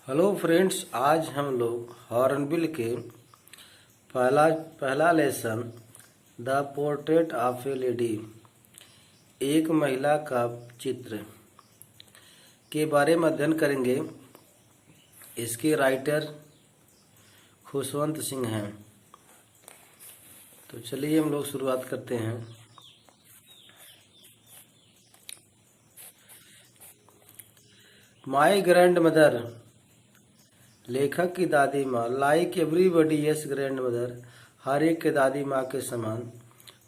Hello friends, आज हम लोग हॉर्नबिल के पहला lesson the portrait of A lady, एक महिला का चित्र के बारे में अध्ययन करेंगे। इसके राइटर खुशवंत सिंह हैं। तो चलिए हम लोग शुरुआत करते हैं। माई ग्रैंड मदर, लेखक की दादी माँ, like everybody's grandmother, हर एक के दादी माँ के समान,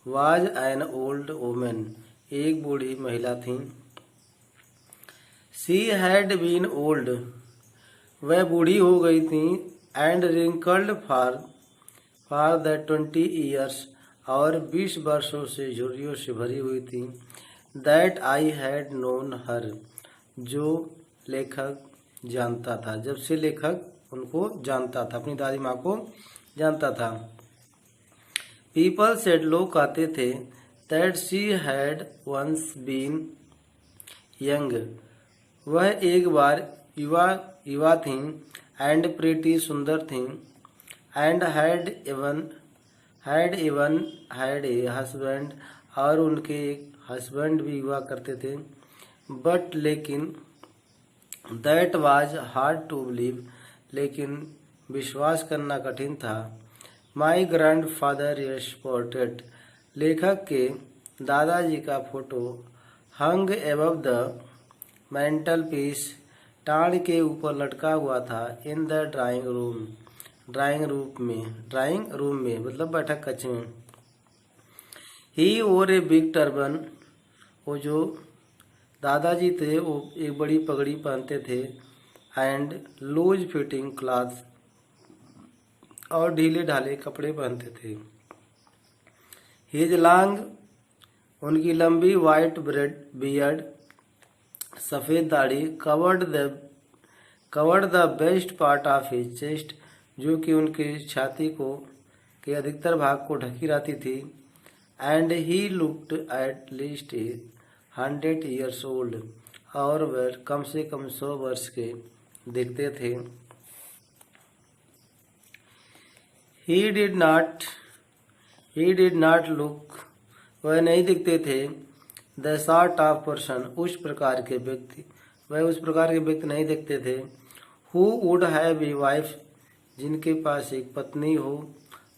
वाज एन ओल्ड वुमेन, एक बूढ़ी महिला थी। सी हैड बीन ओल्ड, वह बूढ़ी हो गई थी। And wrinkled for the 20 years, और 20 वर्षों से झुर्रियों से भरी हुई थी। दैट आई हैड नोन हर, जो लेखक जानता था, जब से लेखक उनको जानता था, अपनी दादी माँ को जानता था। पीपल सेड, लोग कहते थे, that she had once been young, वह एक बार युवा थी। एंड प्रीटी, सुंदर थी। And had even had a husband, और उनके एक हस्बैंड भी हुआ करते थे। बट लेकिन that was hard to believe, लेकिन विश्वास करना कठिन था। My grandfather's portrait, लेखक के दादाजी का photo hung above the mantelpiece, टाड़ के ऊपर लटका हुआ था। इन द ड्राइंग रूम में मतलब बैठक कक्ष में। ही ओर ए बिग टर्बन, वो जो दादाजी थे वो एक बड़ी पगड़ी पहनते थे। एंड लूज फिटिंग क्लॉथ्स, और ढीले ढाले कपड़े पहनते थे। हिज लॉन्ग, उनकी लंबी वाइट बियर्ड, सफेद दाढ़ी, covered the best part of his chest, जो कि उनके छाती को के अधिकतर भाग को ढकी रहती थी। And he looked at least 100 years old, और वह कम से कम 100 वर्ष के दिखते थे। ही डिड नॉट लुक, वह नहीं दिखते थे। द सॉर्ट ऑफ पर्सन, उस प्रकार के व्यक्ति, वह उस प्रकार के व्यक्ति नहीं दिखते थे। Who would have a wife, जिनके पास एक पत्नी हो,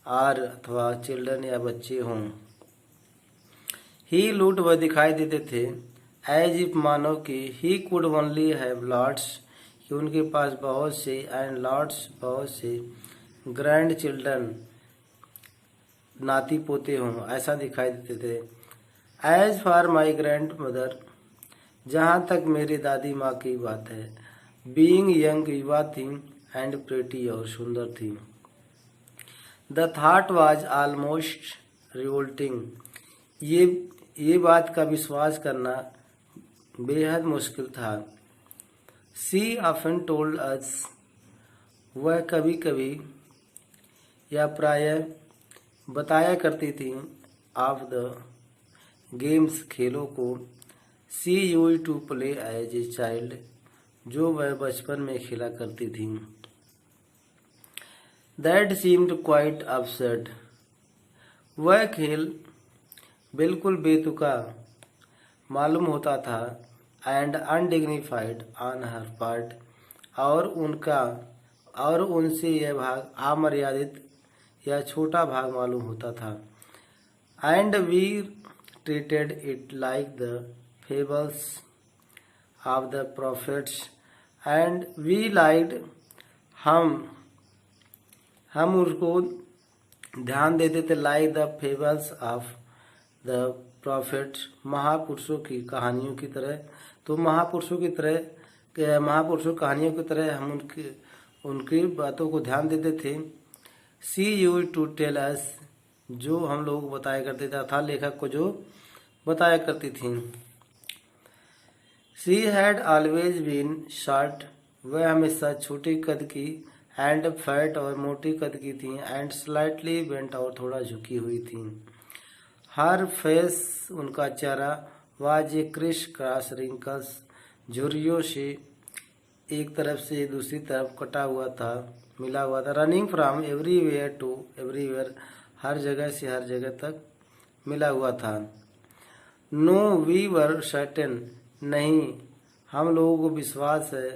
आर अथवा चिल्ड्रन या बच्चे हों। ही लुक्ड, वह दिखाई देते थे। एज इफ, मानो कि he could only have lots, कि उनके पास बहुत से, एंड लॉट्स बहुत से, ग्रैंड चिल्ड्रन नाती पोते हों, ऐसा दिखाई देते थे। As for my grandmother, जहाँ तक मेरी दादी माँ की बात है, बीइंग यंग, युवा थी। एंड प्रेटी, और सुंदर थी। The thought was almost revolting, ये बात का विश्वास करना बेहद मुश्किल था। सी ऑफन टोल्ड अस, वह कभी कभी या प्रायः बताया करती थी, ऑफ द गेम्स, खेलों को। She used to play as a child, जो वह बचपन में खेला करती थी। दैट सीम्ड क्वाइट अपसेट, वह खेल बिल्कुल बेतुका मालूम होता था। And undignified on her part, और उनसे यह भाग अमर्यादित या छोटा भाग मालूम होता था। And we treated it like the fables of the prophets, and we liked, हम उसको ध्यान देते थे, like the fables of the prophets, महापुरुषों की कहानियों की तरह। तो महापुरुषों की कहानियों की तरह हम उनकी बातों को ध्यान देते थे। सी यूज्ड टू टेल अस, जो हम लोग बताया करते था, लेखक को जो बताया करती थी। She had always been short, वह हमेशा छोटे कद की। एंड फैट, और मोटी कद की थी। एंड स्लाइटली बेंट, और थोड़ा झुकी हुई थी। हर फेस, उनका चेहरा, was a criss cross wrinkles, झुर्रियों से एक तरफ से दूसरी तरफ कटा हुआ था, मिला हुआ था। Running from everywhere to everywhere, हर जगह से हर जगह तक मिला हुआ था। नो वी वर सर्टेन, नहीं हम लोगों को विश्वास है,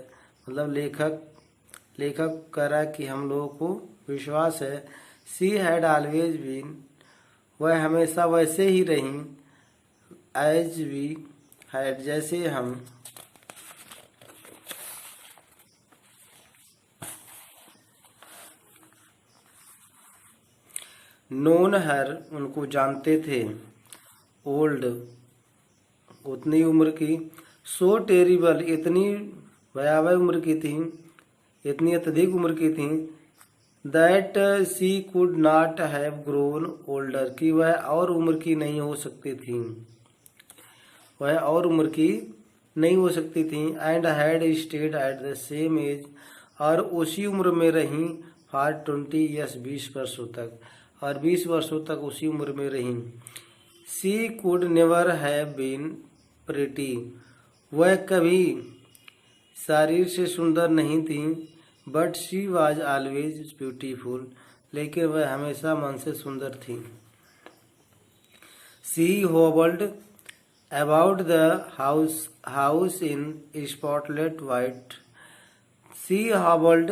मतलब लेखक कह रहा है कि हम लोगों को विश्वास है। सी हैड ऑलवेज बीन, वह हमेशा वैसे ही रही। एज वी हैड, जैसे हम। नोन हर, उनको जानते थे। ओल्ड, उतनी उम्र की। सो टेरिबल, इतनी भयावह उम्र की थी, इतनी अत्यधिक उम्र की थी। That she could not have grown older, कि वह और उम्र की नहीं हो सकती थी, वह और उम्र की नहीं हो सकती थी। And had stayed at the same age, और उसी उम्र में रही। फॉर 20 ईयर्स, 20 वर्षों तक, और 20 वर्षों तक उसी उम्र में रही। She could never have been pretty, वह कभी शरीर से सुंदर नहीं थी। But she was always beautiful, लेकिन वह हमेशा मन से सुंदर थी। She hobbled about the house in spotless white, she hobbled,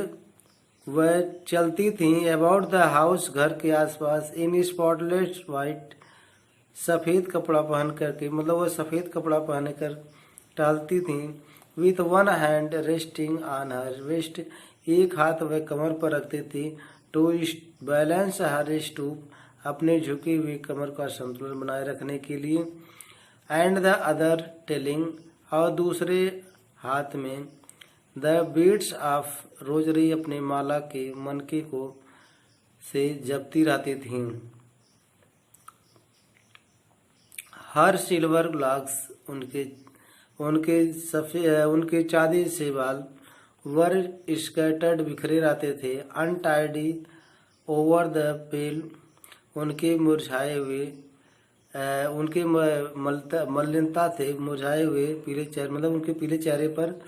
वह चलती थी। अबाउट द हाउस, घर के आसपास। इन स्पॉटलेट वाइट, सफ़ेद कपड़ा पहन करके, मतलब वह सफ़ेद कपड़ा पहन कर टहलती थी। With one hand resting on her waist, एक हाथ वह कमर पर रखती थी। टू बैलेंस हर स्टूप, अपने झुकी हुई कमर का संतुलन बनाए रखने के लिए। एंड द अदर टेलिंग, और दूसरे हाथ में द बीड्स ऑफ रोजरी, अपने माला के मनके को से जपती रहती थी। हर सिल्वर ग्लास, उनके चांदी से बाल वर स्कैटर्ड, बिखरे रहते थे। अनटाइडी ओवर द पेल, उनके मुरझाए हुए उनके मलिनता से मुरझाए हुए पीले चेहरे, मतलब उनके पीले चेहरे पर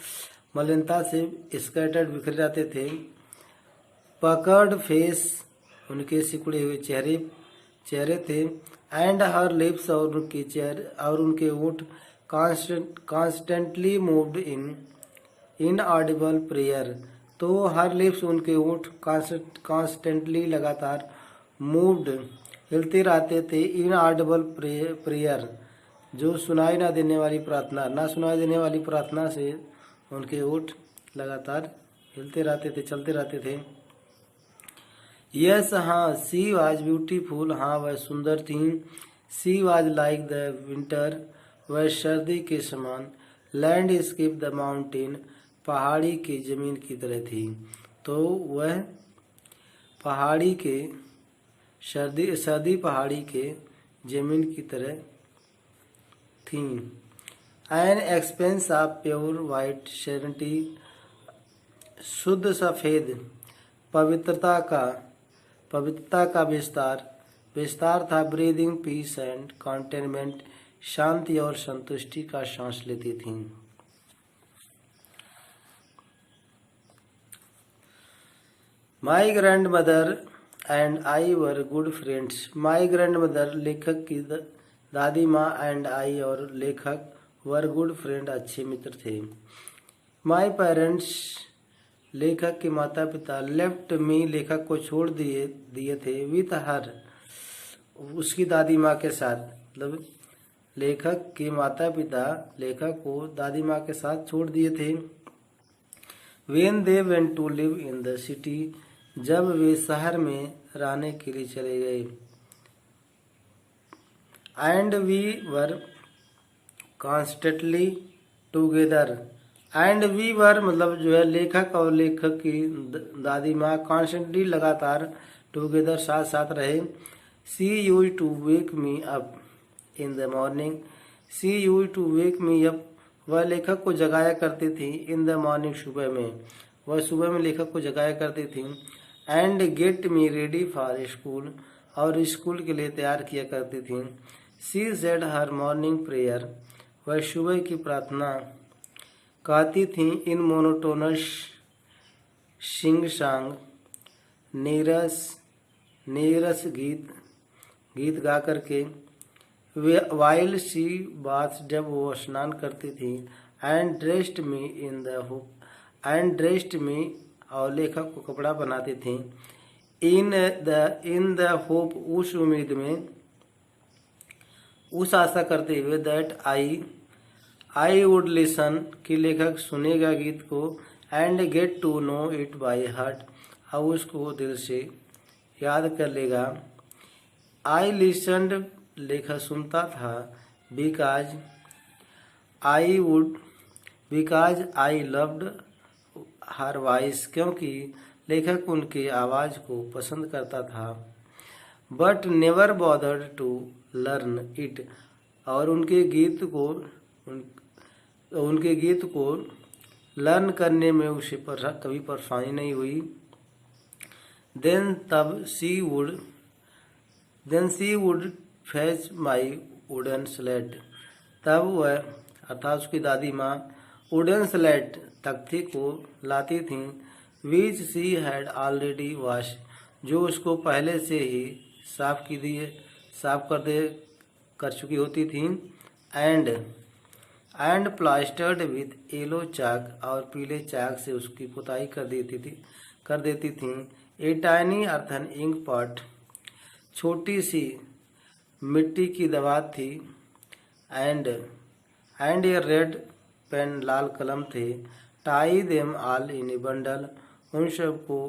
मलिनता से स्कैटर्ड, बिखरे रहते थे। पकर्ड फेस, उनके सिकुड़े हुए चेहरे थे। एंड हर लिप्स, और उनके ओठ constantly moved in Audible prayer, तो हर लिप्स, उनके ओठ कॉन्स्टेंटली, लगातार मूव्ड, हिलते रहते थे। इन ऑडिबल प्रेयर, जो सुनाई ना देने वाली प्रार्थना, ना सुनाई देने वाली प्रार्थना से उनके ओठ लगातार हिलते रहते थे, चलते रहते थे। यस, हाँ। सी वाज ब्यूटीफुल, हाँ वह सुंदर थी। She was like the winter, वह सर्दी के समान। लैंडस्केप द माउंटेन, पहाड़ी की जमीन की तरह थी। तो वह पहाड़ी के सर्दी पहाड़ी के जमीन की तरह थी। An expense of pure white serenity, शुद्ध सफेद पवित्रता का विस्तार था। ब्रीदिंग पीस एंड कंटेनमेंट, शांति और संतुष्टि का सांस लेती थी। My grand mother and I were good friends, my grand mother, लेखक की दादी माँ, एंड आई, और लेखक, वर गुड फ्रेंड, अच्छे मित्र थे। माई पेरेंट्स, लेखक के माता पिता, लेफ्ट मी, लेखक को छोड़ दिए थे। विथ हर, उसकी दादी माँ के साथ, मतलब लेखक के माता पिता लेखक को दादी माँ के साथ छोड़ दिए थे। When they went to live in the city, जब वे शहर में रहने के लिए चले गए। And we were constantly together, and we were, मतलब जो है लेखक और लेखक की दादी माँ, कॉन्स्टेंटली, लगातार, टूगेदर, साथ साथ रहे। She used to wake me up in the morning, she used to wake me up, वह लेखक को जगाया करती थी। इन द मॉर्निंग, सुबह में, वह सुबह में लेखक को जगाया करती थी। And get me ready for school, और स्कूल के लिए तैयार किया करती थी। She said her morning prayer, वह सुबह की प्रार्थना गाती थीं इन मोनोटोनस सिंग सांग नीरस गीत गा करके। वाइल शी बाथ, जब वो स्नान करती थी। एंड ड्रेस्ड मी और लेखक को कपड़ा बनाती थी। इन द होप, उस उम्मीद में, उस आशा करते हुए, दैट आई वुड लिसन, कि लेखक सुनेगा गीत को। And get to know it by heart, अब उसको दिल से याद कर लेगा। आई लिसनड, लेखक सुनता था। Because I loved her voice, क्योंकि लेखक उनके आवाज को पसंद करता था। But never bothered to learn it, और उनके गीत को लर्न करने में उसे कभी परेशानी नहीं हुई। Then she would fetch my wooden slate, तब वह अर्थात उसकी दादी माँ वुडन स्लेट, तख्ती को लाती थीं। Which she had already wash, जो उसको पहले से ही साफ कर चुकी होती थी। And plastered with yellow chalk, और पीले चाक से उसकी पुताई कर देती थी। A tiny earthen ink pot, छोटी सी मिट्टी की दवात थी। एंड ए रेड पेन, लाल कलम थे। Tie them all in a bundle, उन सबको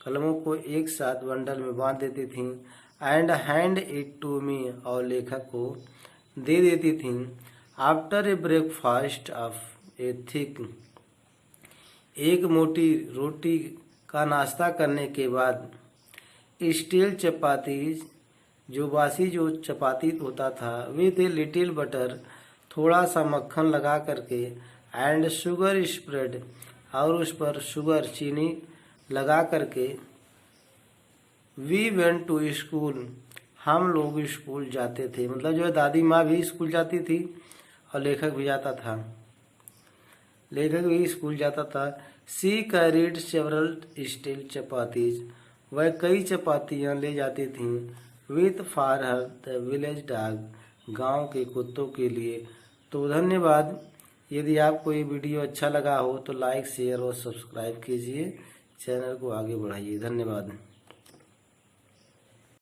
कलमों को एक साथ बंडल में बांध देती थीं। And hand it to me, और लेखक को दे देती थीं। After a breakfast of a thick, एक मोटी रोटी का नाश्ता करने के बाद। स्टील चपातीज, जो चपाती होता था। विथ ए लिटिल बटर, थोड़ा सा मक्खन लगा करके। एंड शुगर स्प्रेड, और उस पर चीनी लगा करके। वी वेंट टू स्कूल, हम लोग स्कूल जाते थे। मतलब जो है दादी माँ भी स्कूल जाती थी और लेखक भी स्कूल जाता था। She carried several steel chapatis, वह कई चपातियाँ ले जाती थीं। With for her the village dog, गांव के कुत्तों के लिए। तो धन्यवाद। यदि आपको ये वीडियो अच्छा लगा हो तो लाइक, शेयर और सब्सक्राइब कीजिए, चैनल को आगे बढ़ाइए। धन्यवाद।